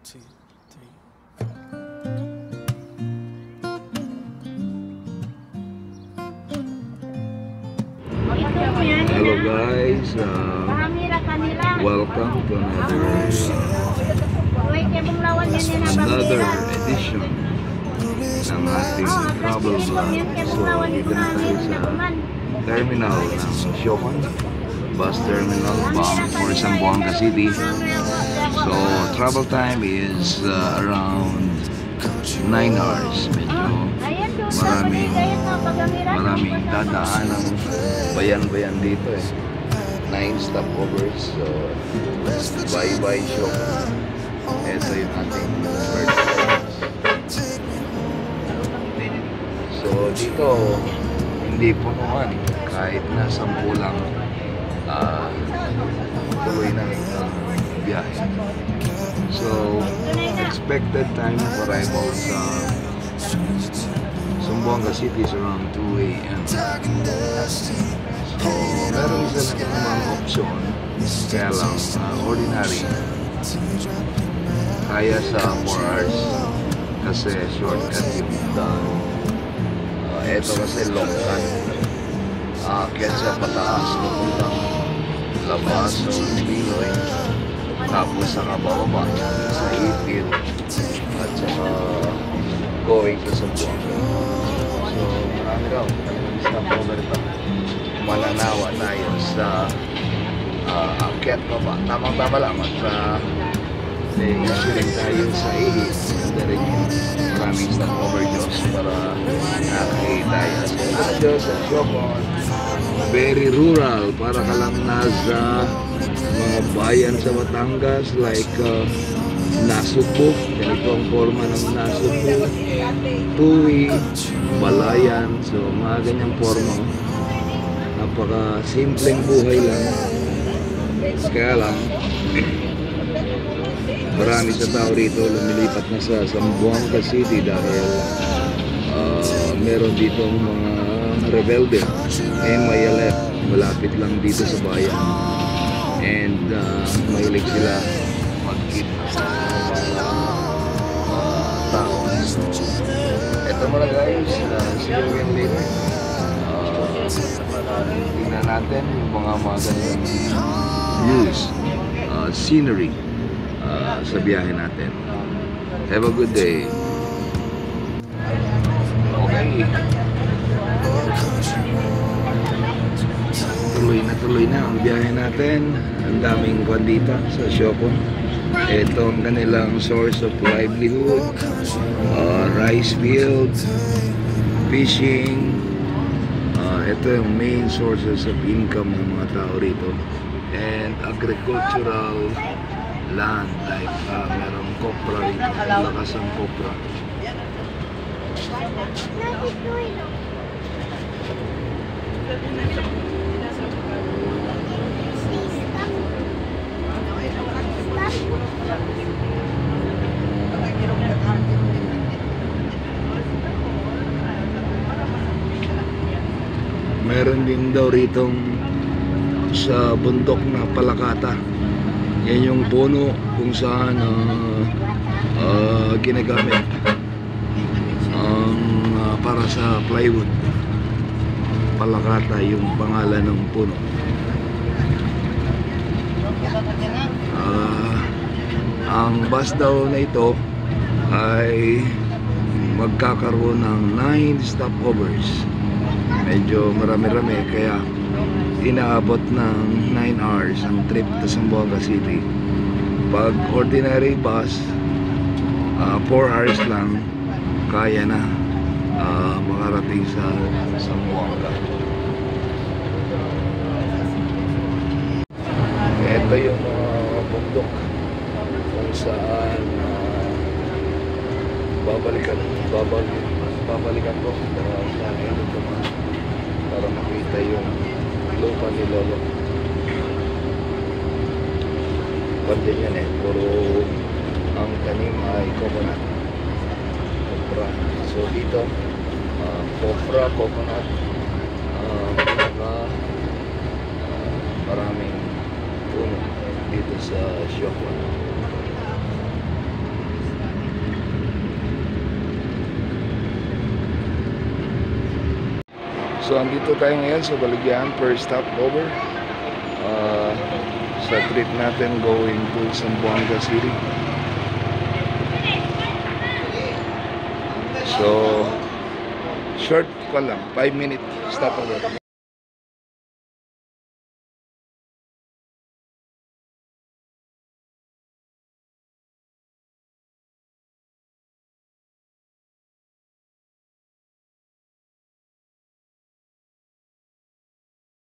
2, 3. Hello guys, welcome to another edition ng ating travel vlog. So dito na tayo sa terminal ng Siocon bus terminal bound for Zamboanga City. So travel time is around 9 hours. Maraming dadaan ng bayan-bayan dito eh. 9 stopovers. So bye-bye Siocon. Ito yung ating first. So dito hindi punuan kahit na 10 lang tuloy na yung biyahe. So expected time of arrival sa Zamboanga City is around 2 AM. So meron isa na namang option, kaya lang ordinary, kaya sa 4 hours kasi shortcut yung daan. Ito kasi long cut, kaya sa pataas papuntang labas o Piloy, tapos sa kababa sa Ipil at saka going to Zamboanga. So marami raw stopover pa. Mananawa tayo sa akyat pa ba? Tamang-tama lang at issue rin tayo sa Ihis. Ganda rin yung maraming stopover Diyos para nakakita tayo sa Siocon. Very rural, para ka lang nasa mga bayan sa Batangas like Nasugbu, ganito ang forma ng Nasugbu, Tuwi, Balayan. So mga ganyang forma, napaka simpleng buhay lang, kaya lang marami sa tao rito lumilipat na sa Zamboanga City dahil meron dito mga rebelde, MILF, malapit lang dito sa bayan, and mahilig sila mag-kidnap sa mga tao. So eto muna guys, see you again later. Tingnan natin yung mga magandang views, scenery sa biyahe natin. Have a good day. Okay, tuloy na ang biyahe natin. Ang daming kwan dito sa Siocon. Ito ang kanilang source of livelihood, rice fields, fishing. Ito yung main sources of income ng mga tao rito, and agricultural land like merong kopra rito, lakas ang kopra. Meron din daw ritong sa bundok na Palakata. Yan yung puno kung saan ginagamit para sa plywood. Palakata yung pangalan ng puno. Ang bus daw na ito ay magkakaroon ng 9 stopovers. Medyo marami-rami, kaya inaabot ng 9 hours ang trip to Zamboanga City. Pag ordinary bus, 4 hours lang kaya na makarating sa Zamboanga. Ito yung bundok kung saan babalikan ko para makita yung lupa ni Lolo. Pwede yan eh, puro ang tanim ay coconut, kopra. So dito kopra, coconut, maraming puno dito sa Siocon. So andito tayo ngayon sa Baligyan, first stopover sa trip natin going to Zamboanga City. So short pa lang, 5-minute stopover.